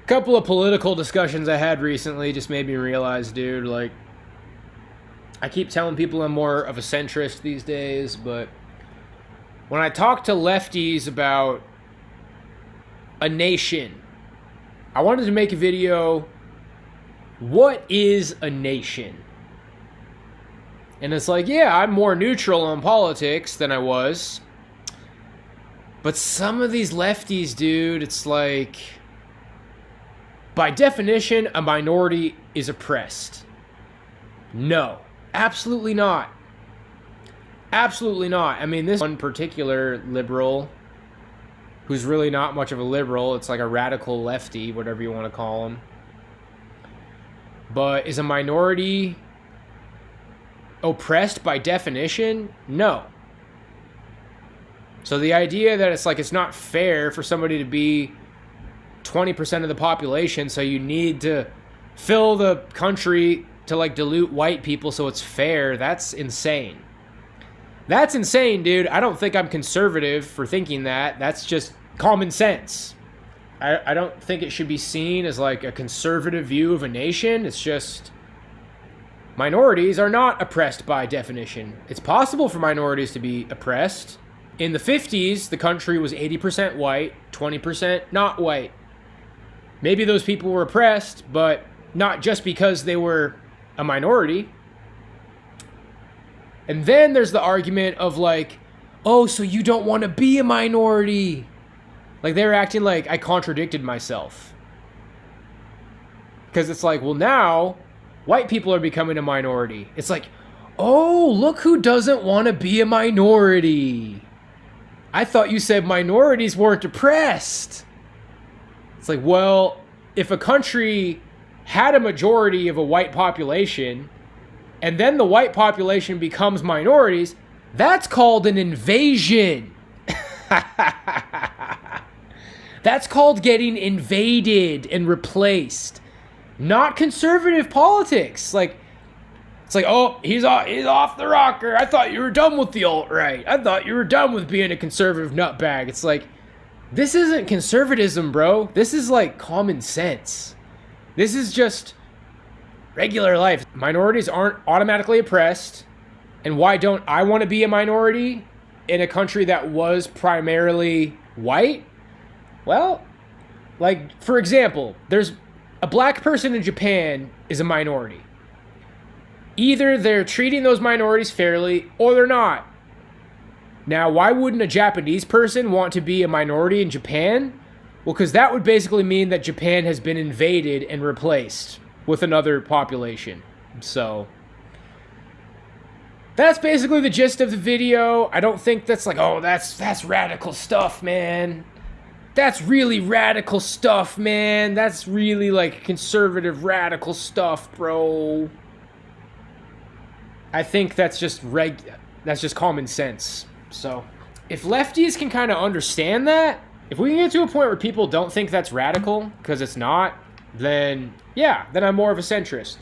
Couple of political discussions I had recently just made me realize, dude, like, I keep telling people I'm more of a centrist these days, but when I talk to lefties about a nation, I wanted to make a video, what is a nation? And it's like, yeah, I'm more neutral on politics than I was. But some of these lefties, dude, it's like, by definition, a minority is oppressed. No, absolutely not. Absolutely not. I mean, this one particular liberal, who's really not much of a liberal, it's like a radical lefty, whatever you want to call him. But is a minority oppressed by definition? No. So the idea that it's like it's not fair for somebody to be 20% of the population, so you need to fill the country to like dilute white people so it's fair, that's insane. That's insane, dude. I don't think I'm conservative for thinking that. That's just common sense. I don't think it should be seen as like a conservative view of a nation. It's just minorities are not oppressed by definition. It's possible for minorities to be oppressed. In the 50s, the country was 80% white, 20% not white. Maybe those people were oppressed, but not just because they were a minority. And then there's the argument of like, oh, so you don't want to be a minority. Like they're acting like I contradicted myself. Because it's like, well, now white people are becoming a minority. It's like, oh, look who doesn't want to be a minority. I thought you said minorities weren't oppressed. It's like, well, if a country had a majority of a white population, and then the white population becomes minorities, that's called an invasion. That's called getting invaded and replaced. Not conservative politics. Like, it's like, oh, he's off the rocker. I thought you were done with the alt-right. I thought you were done with being a conservative nutbag. It's like, this isn't conservatism, bro. This is like common sense. This is just regular life. Minorities aren't automatically oppressed. And why don't I want to be a minority in a country that was primarily white? Well, like, for example, there's a black person in Japan is a minority. Either they're treating those minorities fairly or they're not. Now, why wouldn't a Japanese person want to be a minority in Japan? Well, because that would basically mean that Japan has been invaded and replaced with another population. So that's basically the gist of the video. I don't think that's like, oh, that's radical stuff, man. That's really radical stuff, man. That's really like conservative radical stuff, bro. I think that's just common sense. So if lefties can kind of understand that, if we can get to a point where people don't think that's radical because it's not, then yeah, then I'm more of a centrist.